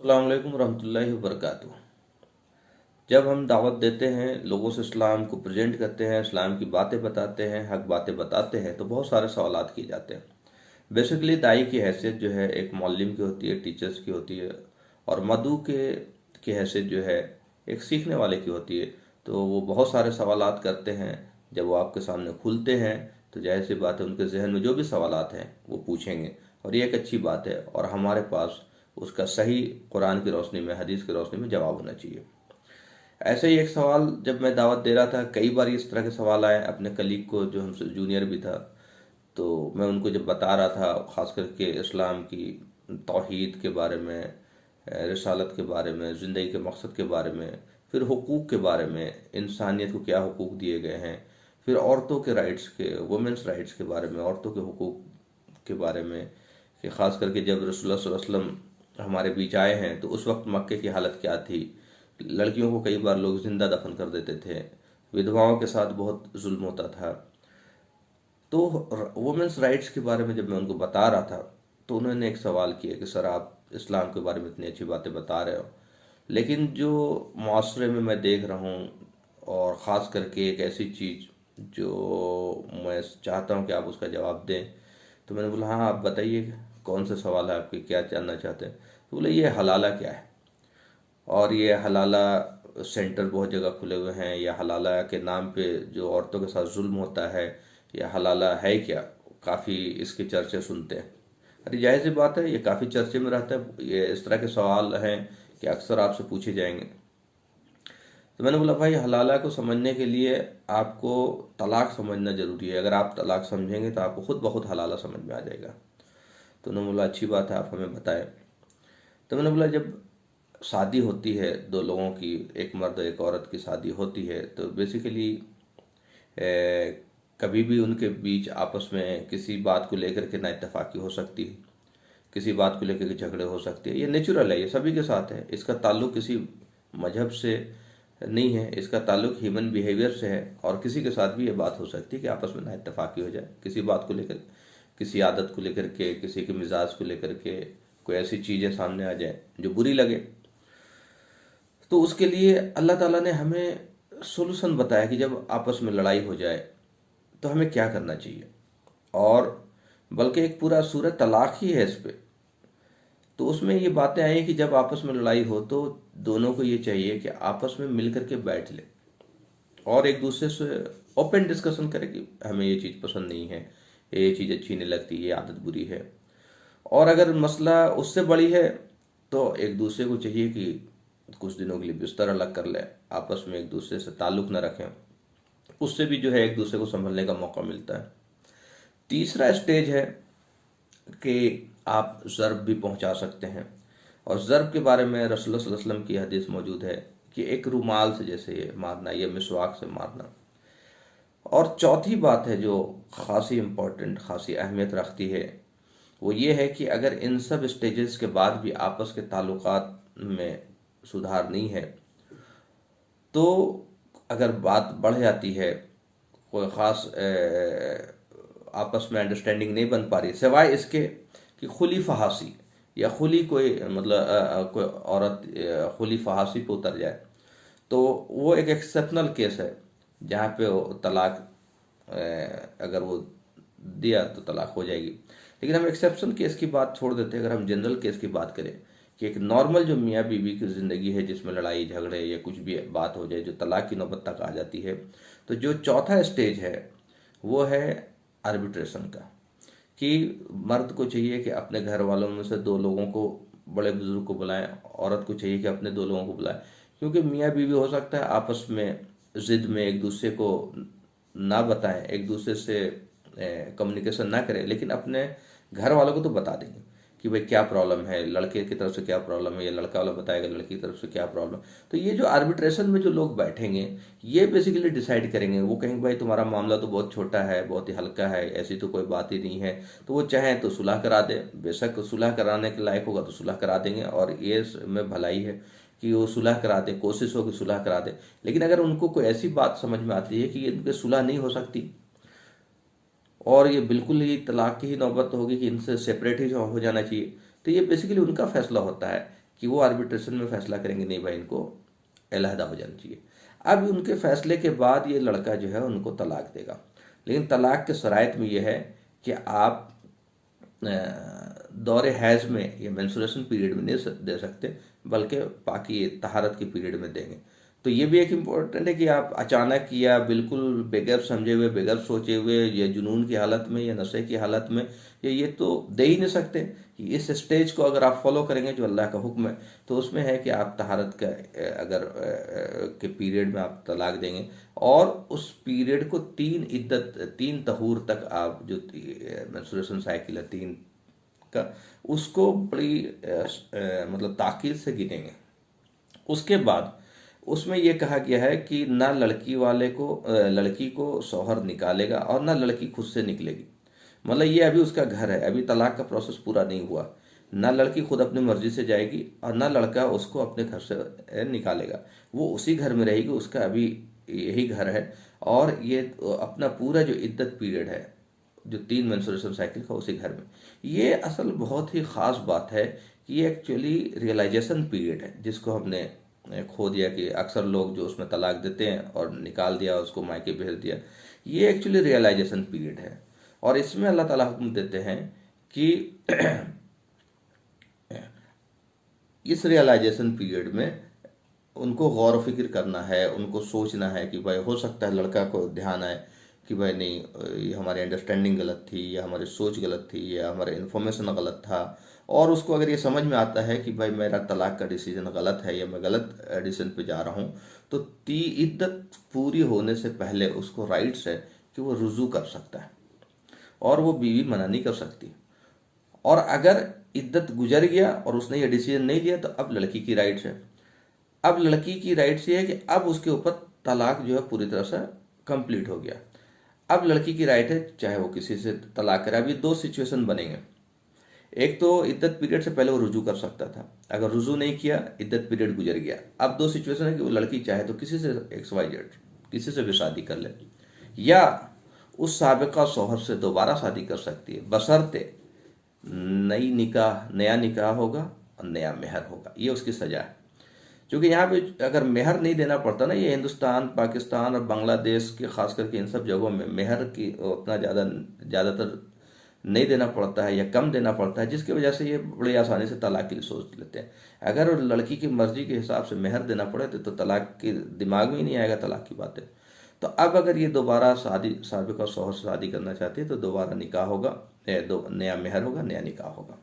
अस्सलाम वालेकुम रहमतुल्लाहि व बरकातुहू। जब हम दावत देते हैं, लोगों से इस्लाम को प्रेजेंट करते हैं, इस्लाम की बातें बताते हैं, हक बातें बताते हैं, तो बहुत सारे सवालात किए जाते हैं। बेसिकली दाई की हैसियत जो है एक मौलम की होती है, टीचर्स की होती है, और मदऊ के की हैसियत जो है एक सीखने वाले की होती है। तो वो बहुत सारे सवालात करते हैं। जब वो आपके सामने खुलते हैं तो जाहिर सी बात है उनके जहन में जो भी सवालात हैं वो पूछेंगे, और ये एक अच्छी बात है, और हमारे पास उसका सही कुरान की रोशनी में, हदीस की रोशनी में जवाब होना चाहिए। ऐसे ही एक सवाल जब मैं दावत दे रहा था, कई बार इस तरह के सवाल आए अपने कलीग को जो हमसे जूनियर भी था। तो मैं उनको जब बता रहा था ख़ास करके इस्लाम की तौहीद के बारे में, रिसालत के बारे में, ज़िंदगी के मकसद के बारे में, फिर हुकूक के बारे में, इंसानियत को क्या हुकूक दिए गए हैं, फिर औरतों के राइट्स के, वुमेंस राइट्स के बारे में, औरतों के हुकूक के बारे में, कि ख़ास करके जब रसूलुल्लाह सल्लल्लाहु अलैहि वसल्लम हमारे बीच आए हैं तो उस वक्त मक्के की हालत क्या थी। लड़कियों को कई बार लोग जिंदा दफन कर देते थे, विधवाओं के साथ बहुत जुल्म होता था। तो वुमेन्स राइट्स के बारे में जब मैं उनको बता रहा था तो उन्होंने एक सवाल किया कि सर आप इस्लाम के बारे में इतनी अच्छी बातें बता रहे हो, लेकिन जो माशरे में मैं देख रहा हूँ, और ख़ास करके एक ऐसी चीज़ जो मैं चाहता हूँ कि आप उसका जवाब दें। तो मैंने बोला हाँ आप बताइए, कौन सा सवाल है आपके, क्या जानना चाहते हैं। तो बोले ये हलाला क्या है, और ये हलाला सेंटर बहुत जगह खुले हुए हैं, या हलाला के नाम पे जो औरतों के साथ जुल्म होता है, या हलाला है क्या, काफ़ी इसके चर्चे सुनते हैं। अरे जाहिर सी बात है, ये काफ़ी चर्चे में रहता है, ये इस तरह के सवाल हैं कि अक्सर आपसे पूछे जाएंगे। तो मैंने बोला भाई हलाला को समझने के लिए आपको तलाक समझना ज़रूरी है। अगर आप तलाक समझेंगे तो आपको खुद ब खुद हलाला समझ में आ जाएगा। तो उन्होंने बोला अच्छी बात है, आप हमें बताएं। तो मैंने बोला जब शादी होती है दो लोगों की, एक मर्द एक औरत की शादी होती है, तो बेसिकली कभी भी उनके बीच आपस में किसी बात को लेकर के ना इत्तेफाकी हो सकती है, किसी बात को लेकर के झगड़े हो सकते हैं। ये नेचुरल है, ये सभी के साथ है। इसका ताल्लुक किसी मजहब से नहीं है, इसका ताल्लुक ह्यूमन बिहेवियर से है। और किसी के साथ भी ये बात हो सकती है कि आपस में ना इत्तेफाकी हो जाए किसी बात को लेकर, किसी आदत को लेकर के, किसी के मिजाज को लेकर के, कोई ऐसी चीज़ें सामने आ जाए जो बुरी लगे। तो उसके लिए अल्लाह ताला ने हमें सोल्यूशन बताया कि जब आपस में लड़ाई हो जाए तो हमें क्या करना चाहिए। और बल्कि एक पूरा सूरह तलाक ही है इस पे। तो उसमें ये बातें आई कि जब आपस में लड़ाई हो तो दोनों को ये चाहिए कि आपस में मिल करके बैठ ले और एक दूसरे से ओपन डिस्कशन करें कि हमें ये चीज़ पसंद नहीं है, ये चीज़ अच्छी नहीं लगती, ये आदत बुरी है। और अगर मसला उससे बड़ी है तो एक दूसरे को चाहिए कि कुछ दिनों के लिए बिस्तर अलग कर ले, आपस में एक दूसरे से ताल्लुक़ न रखें। उससे भी जो है एक दूसरे को संभलने का मौका मिलता है। तीसरा स्टेज है कि आप ज़र्ब भी पहुंचा सकते हैं, और ज़र्ब के बारे में रसूलुल्लाह सल्लल्लाहु अलैहि वसल्लम की हदीस मौजूद है कि एक रुमाल से जैसे ये मारना, ये मिसवाक से मारना। और चौथी बात है जो खासी इम्पोर्टेंट, खासी अहमियत रखती है, वो ये है कि अगर इन सब स्टेजेस के बाद भी आपस के ताल्लुकात में सुधार नहीं है, तो अगर बात बढ़ जाती है, कोई ख़ास आपस में अंडरस्टैंडिंग नहीं बन पा रही, सिवाय इसके कि खुली फहासी या खुली कोई मतलब कोई औरत खुली फहासी पे उतर जाए, तो वो एक एक्सेप्शनल केस है जहाँ पे तलाक अगर वो दिया तो तलाक हो जाएगी। लेकिन हम एक्सेप्शन केस की बात छोड़ देते हैं। अगर हम जनरल केस की बात करें कि एक नॉर्मल जो मियाँ बीवी की ज़िंदगी है जिसमें लड़ाई झगड़े या कुछ भी बात हो जाए जो तलाक की नौबत तक आ जाती है, तो जो चौथा स्टेज है वो है आर्बिट्रेशन का। कि मर्द को चाहिए कि अपने घर वालों में से दो लोगों को, बड़े बुजुर्ग को बुलाएं, औरत को चाहिए कि अपने दो लोगों को बुलाएं। क्योंकि मियाँ बीवी हो सकता है आपस में ज़िद में एक दूसरे को ना बताएं, एक दूसरे से कम्युनिकेशन ना करें, लेकिन अपने घर वालों को तो बता देंगे कि भाई क्या प्रॉब्लम है, लड़के की तरफ से क्या प्रॉब्लम है, या लड़का वाला बताएगा लड़की की तरफ से क्या प्रॉब्लम। तो ये जो आर्बिट्रेशन में जो लोग बैठेंगे ये बेसिकली डिसाइड करेंगे। वो कहेंगे भाई तुम्हारा मामला तो बहुत छोटा है, बहुत ही हल्का है, ऐसी तो कोई बात ही नहीं है। तो वो चाहें तो सुलह करा दें, बेशक सुलह कराने के लायक होगा तो सुलह करा देंगे, और ये में भलाई है कि वो सुलह करा दें, कोशिश हो कि सुलह करा दें। लेकिन अगर उनको कोई ऐसी बात समझ में आती है कि इनके सुलह नहीं हो सकती और ये बिल्कुल ही तलाक की ही नौबत होगी कि इनसे सेपरेट ही हो जाना चाहिए, तो ये बेसिकली उनका फैसला होता है कि वो आर्बिट्रेशन में फैसला करेंगे नहीं भाई इनको अलहदा हो जाना चाहिए। अब उनके फैसले के बाद ये लड़का जो है उनको तलाक देगा, लेकिन तलाक के शराइत में ये है कि आप दौरे हैज में या मेंस्ट्रुएशन पीरियड में नहीं दे सकते, बल्कि बाकी तहारत के पीरियड में देंगे। तो ये भी एक इम्पोर्टेंट है कि आप अचानक या बिल्कुल बगैर समझे हुए, बगैर सोचे हुए, या जुनून की हालत में या नशे की हालत में ये तो दे ही नहीं सकते। इस स्टेज को अगर आप फॉलो करेंगे जो अल्लाह का हुक्म है, तो उसमें है कि आप तहारत का अगर के पीरियड में आप तलाक देंगे, और उस पीरियड को 3 तहूर तक आप जो मेंस्ट्रुएशन साइकिल है 3 का, उसको बड़ी मतलब ताकीद से गिनेंगे। उसके बाद उसमें यह कहा गया है कि ना लड़की को शौहर निकालेगा और ना लड़की खुद से निकलेगी। मतलब ये अभी उसका घर है, अभी तलाक का प्रोसेस पूरा नहीं हुआ। ना लड़की खुद अपनी मर्जी से जाएगी और ना लड़का उसको अपने घर से निकालेगा, वो उसी घर में रहेगी, उसका अभी यही घर है। और ये अपना पूरा जो इद्दत पीरियड है जो 3 मेंस्ट्रुएशन साइकिल का, उसी घर में। ये असल बहुत ही ख़ास बात है कि ये एक्चुअली रियलाइजेशन पीरियड है, जिसको हमने खो दिया कि अक्सर लोग जो उसमें तलाक देते हैं और निकाल दिया, उसको मायके भेज दिया। ये एक्चुअली रियलाइजेशन पीरियड है, और इसमें अल्लाह ताला हुक्म देते हैं कि इस रियलाइजेशन पीरियड में उनको गौर व फिक्र करना है, उनको सोचना है कि भाई हो सकता है लड़का को ध्यान आए कि भाई नहीं, ये हमारी अंडरस्टैंडिंग गलत थी, या हमारी सोच गलत थी, या हमारा इन्फॉर्मेशन गलत था। और उसको अगर ये समझ में आता है कि भाई मेरा तलाक का डिसीजन गलत है या मैं गलत डिसीजन पे जा रहा हूँ, तो इद्दत पूरी होने से पहले उसको राइट्स है कि वो रुजू कर सकता है, और वो बीवी मना नहीं कर सकती। और अगर इद्दत गुजर गया और उसने ये डिसीजन नहीं लिया, तो अब लड़की की राइट्स है। अब लड़की की राइट्स ये है कि अब उसके ऊपर तलाक जो है पूरी तरह से कंप्लीट हो गया। अब लड़की की राइट है चाहे वो किसी से तलाक करे। अभी 2 सिचुएशन बनेंगे। एक तो इद्दत पीरियड से पहले वो रुजू कर सकता था, अगर रुजू नहीं किया, इद्दत पीरियड गुजर गया। अब 2 सिचुएशन है कि वो लड़की चाहे तो किसी से XYZ किसी से भी शादी कर ले, या उस साबिका शौहर से दोबारा शादी कर सकती है, बशर्ते नया निकाह होगा और नया मेहर होगा। ये उसकी सजा है। क्योंकि यहाँ पे अगर मेहर नहीं देना पड़ता ना, ये हिंदुस्तान, पाकिस्तान और बांग्लादेश के खास करके इन सब जगहों में मेहर की उतना ज़्यादातर नहीं देना पड़ता है या कम देना पड़ता है, जिसकी वजह से ये बड़ी आसानी से तलाक के लिए सोच लेते हैं। अगर लड़की की मर्जी के हिसाब से मेहर देना पड़े तो तलाक के दिमाग में ही नहीं आएगा तलाक की बातें। तो अब अगर ये दोबारा साबिका शौहर से शादी करना चाहती है तो दोबारा निकाह होगा, नया मेहर होगा, नया निकाह होगा।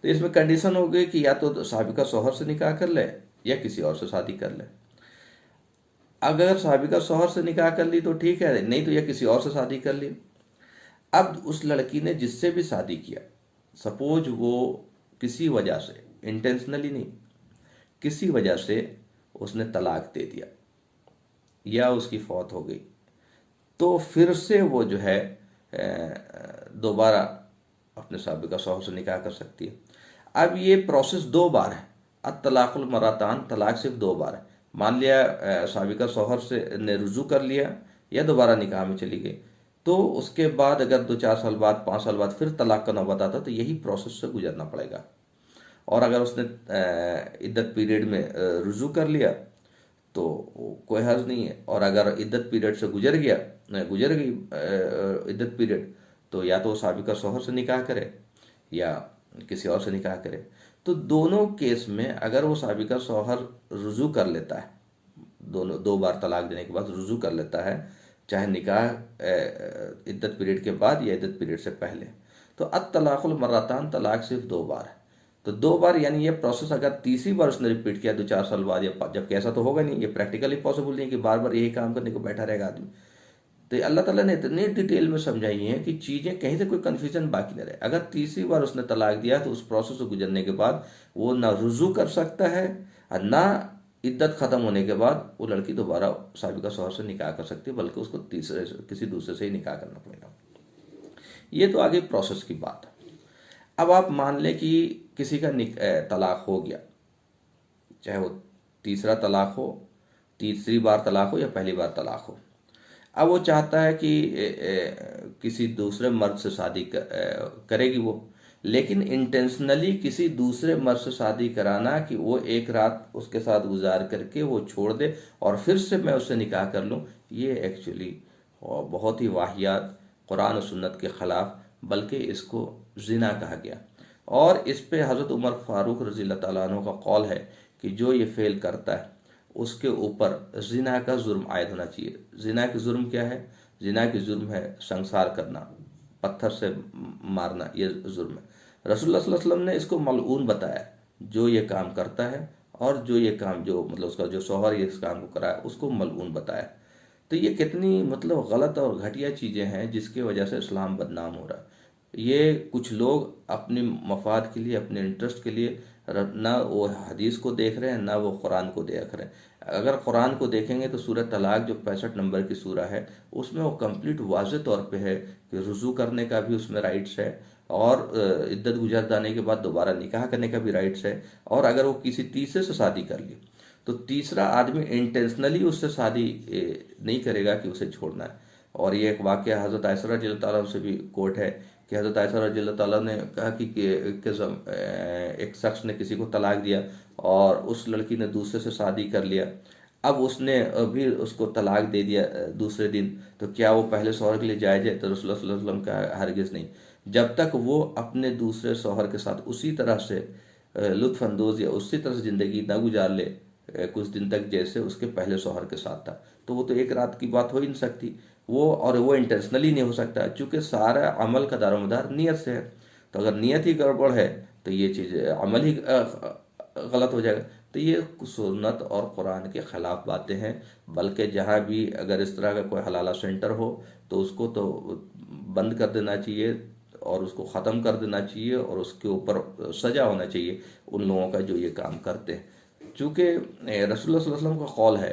तो इसमें कंडीशन हो गई कि या तो साबिका शौहर से निकाह कर ले या किसी और से शादी कर ले। अगर साबिका शौहर से निकाह कर ली तो ठीक है, नहीं तो या किसी और से शादी कर ली। अब उस लड़की ने जिससे भी शादी किया, सपोज वो किसी वजह से, इंटेंशनली नहीं, किसी वजह से उसने तलाक दे दिया या उसकी फौत हो गई, तो फिर से वो जो है दोबारा अपने साबिका शौहर से निकाह कर सकती है। अब ये प्रोसेस 2 बार है। अब तलाकुल मरातान, तलाक सिर्फ 2 बार है। मान लिया साबिका शौहर से ने रुजू कर लिया या दोबारा निकाह में चली गई, तो उसके बाद अगर 2-4 साल बाद, 5 साल बाद फिर तलाक का नौबत आता तो यही प्रोसेस से गुजरना पड़ेगा। और अगर उसने इद्दत पीरियड में रुजू कर लिया तो कोई हर्ज नहीं है। और अगर इद्दत पीरियड से गुजर गई इद्दत पीरियड, तो या तो साबिका शौहर से निकाह करे या किसी और से निकाह करे। तो दोनों केस में अगर वो साबिका शौहर रुजू कर लेता है, 2 बार तलाक देने के बाद रुजू कर लेता है, चाहे निकाह इद्दत पीरियड के बाद या इद्दत पीरियड से पहले, तो अत तलाकुल मर्रतान, तलाक सिर्फ 2 बार है। तो 2 बार यानी ये प्रोसेस अगर तीसरी बार उसने रिपीट किया 2-4 साल बाद, या जबकि ऐसा तो होगा नहीं, ये प्रैक्टिकली पॉसिबल नहीं कि बार बार यही काम करने को बैठा रहेगा आदमी। तो अल्लाह ताला ने इतनी डिटेल में समझाई है कि चीज़ें कहीं से कोई कन्फ्यूजन बाकी न रहे। अगर तीसरी बार उसने तलाक दिया तो उस प्रोसेस से गुजरने के बाद वो ना रुजू कर सकता है और ना इद्दत ख़त्म होने के बाद वो लड़की दोबारा साबिका शौहर से निकाह कर सकती है, बल्कि उसको किसी दूसरे से ही निकाह करना पड़ेगा। ये तो आगे प्रोसेस की बात है। अब आप मान लें कि किसी का तलाक हो गया, चाहे वो तीसरा तलाक हो, तीसरी बार तलाक हो या पहली बार तलाक हो। अब वो चाहता है कि किसी दूसरे मर्द से शादी करेगी वो, लेकिन इंटेंशनली किसी दूसरे मर्द से शादी कराना कि वो एक रात उसके साथ गुजार करके वो छोड़ दे और फिर से मैं उससे निकाह कर लूँ, ये एक्चुअली बहुत ही वाहियात, कुरान और सुन्नत के ख़िलाफ़, बल्कि इसको जिना कहा गया। और इस पे हज़रत उमर फ़ारूक रज़ी अल्लाह ताला अन्हु का कौल है कि जो ये फ़ेल करता है उसके ऊपर जिना का जुर्म आयद होना चाहिए। जिना की जुर्म क्या है? जिना की जुर्म है संसार करना, पत्थर से मारना, ये जुर्म है। रसूलुल्लाह सल्लल्लाहु अलैहि वसल्लम ने इसको मलऊन बताया, जो ये काम करता है और जो ये काम, जो मतलब उसका जो शौहर ये इस काम को कराया, उसको मलऊन बताया। तो ये कितनी मतलब गलत और घटिया चीज़ें हैं जिसकी वजह से इस्लाम बदनाम हो रहा है। ये कुछ लोग अपनी मफाद के लिए, अपने इंटरेस्ट के लिए ना वो हदीस को देख रहे हैं, ना वो कुरान को देख रहे हैं। अगर कुरान को देखेंगे तो सूरह तलाक जो 65 नंबर की सूरह है, उसमें वो कंप्लीट वाज़ेह तौर पे है कि रुजू करने का भी उसमें राइट्स है और इद्दत गुजर जाने के बाद दोबारा निकाह करने का भी राइट्स है। और अगर वो किसी तीसरे से शादी कर ली तो तीसरा आदमी इंटेंशनली उससे शादी नहीं करेगा कि उसे छोड़ना है। और ये एक वाक़या हज़रत आयशा रज़ियल्लाहु ताला से भी कोट है कि हज़रत आयशा रज़ियल्लाहु ताला ने कहा कि एक शख्स ने किसी को तलाक दिया और उस लड़की ने दूसरे से शादी कर लिया। अब उसने भी उसको तलाक दे दिया दूसरे दिन, तो क्या वो पहले शौहर के लिए जायज़ है? तो रसूलुल्लाह सल्लल्लाहु अलैहि वसल्लम का हरगिज़ नहीं। जब तक वो अपने दूसरे शौहर के साथ उसी तरह से लुत्फ़ अंदोज़ या उसी तरह से ज़िंदगी ना गुजार ले कुछ दिन तक जैसे उसके पहले शौहर के साथ था, तो वो तो एक रात की बात हो ही नहीं सकती वो, और वो इंटेंशनली नहीं हो सकता क्योंकि सारा अमल का दारोमदार नीयत से है। तो अगर नीयत ही गड़बड़ है तो ये चीज़ अमल ही गलत हो जाएगा। तो ये सुन्नत और कुरान के ख़िलाफ़ बातें हैं। बल्कि जहाँ भी अगर इस तरह का कोई हलाला सेंटर हो तो उसको तो बंद कर देना चाहिए और उसको ख़त्म कर देना चाहिए और उसके ऊपर सज़ा होना चाहिए उन लोगों का जो ये काम करते हैं। चूँकि रसूलुल्लाह सल्लल्लाहु अलैहि वसल्लम का कौल है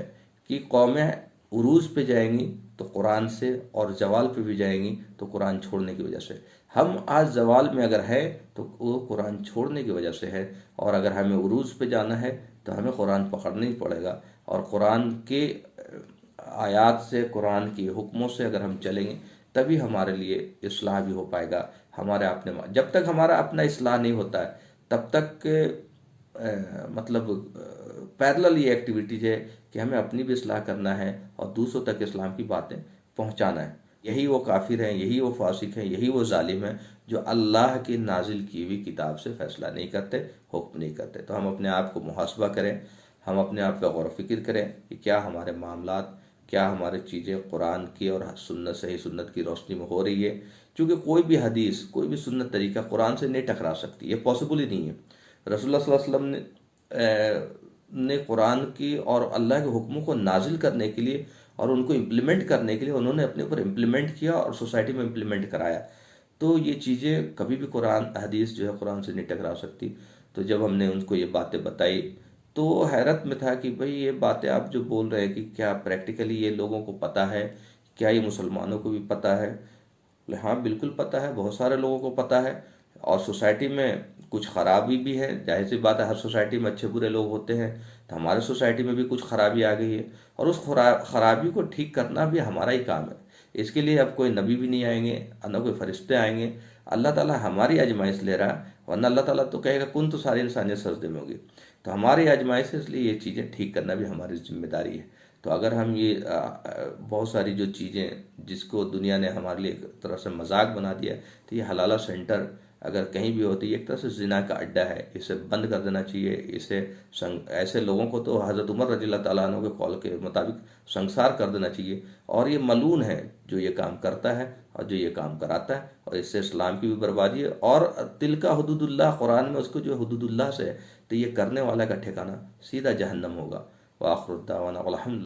कि कौमें उरूज पे जाएंगी तो कुरान से, और जवाल पे भी जाएंगी तो कुरान छोड़ने की वजह से। हम आज जवाल में अगर है तो वो कुरान छोड़ने की वजह से है, और अगर हमें उरूज पे जाना है तो हमें कुरान पकड़ना ही पड़ेगा। और कुरान के आयात से, कुरान के हुक्मों से अगर हम चलेंगे तभी हमारे लिए इस्लाह भी हो पाएगा। हमारे अपने, जब तक हमारा अपना इस्लाह नहीं होता है तब तक मतलब पैरेलल ये एक्टिविटीज़ है कि हमें अपनी भी इस्लाह करना है और दूसरों तक इस्लाम की बातें पहुंचाना है। यही वो काफिर हैं, यही वो फासिक हैं, यही वो जालिम हैं जो अल्लाह की नाजिल की हुई किताब से फैसला नहीं करते, हुक्म नहीं करते। तो हम अपने आप को मुहासबा करें, हम अपने आप का गौर फिक्र करें कि क्या हमारे मामलात, क्या हमारी चीज़ें कुरान की और सुन्नत, सही सुन्नत की रोशनी में हो रही है। क्योंकि कोई भी हदीस, कोई भी सुन्नत तरीका कुरान से नहीं टकरा सकती, ये पॉसिबल ही नहीं है। रसूलुल्लाह सल्लल्लाहु अलैहि वसल्लम ने कुरान की और अल्लाह के हुक्मों को नाजिल करने के लिए और उनको इम्प्लीमेंट करने के लिए उन्होंने अपने ऊपर इम्प्लीमेंट किया और सोसाइटी में इम्प्लीमेंट कराया। तो ये चीज़ें कभी भी कुरान हदीस जो है कुरान से नहीं टकरा सकती। तो जब हमने उनको ये बातें बताई तो हैरत में था कि भाई ये बातें आप जो बोल रहे हैं कि क्या प्रैक्टिकली ये लोगों को पता है, क्या ये मुसलमानों को भी पता है? हाँ बिल्कुल पता है, बहुत सारे लोगों को पता है। और सोसाइटी में कुछ खराबी भी है, जाहिर सी बात है, हर सोसाइटी में अच्छे बुरे लोग होते हैं। तो हमारे सोसाइटी में भी कुछ खराबी आ गई है और उस खराबी को ठीक करना भी हमारा ही काम है। इसके लिए अब कोई नबी भी नहीं आएंगे, न कोई फरिश्ते आएंगे। अल्लाह ताला हमारी आजमाइश ले रहा है, वरना अल्लाह ताला तो कहेगा कुन तो सारी इंसानियत सजदे में होगी। तो हमारी आजमाइश है, इसलिए ये चीज़ें ठीक करना भी हमारी जिम्मेदारी है। तो अगर हम ये बहुत सारी जो चीज़ें जिसको दुनिया ने हमारे लिए एक तरह से मजाक बना दिया है, तो ये हलाला सेंटर अगर कहीं भी होती है एक तरह से जिना का अड्डा है, इसे बंद कर देना चाहिए। इसे ऐसे लोगों को तो हज़रत उमर रज़ियल्लाहु ताला अन्हु के कौल के मुताबिक संसार कर देना चाहिए। और ये मलून है जो ये काम करता है और जो ये काम कराता है, और इससे इस्लाम की भी बर्बादी है। और तिलका हुदूदुल्लाह, कुरान में उसको जो हुदूदुल्लाह से, तो ये करने वाला का ठिकाना सीधा जहन्नम होगा। व आखिर दावाना अल्हम्दुलिल्लाह।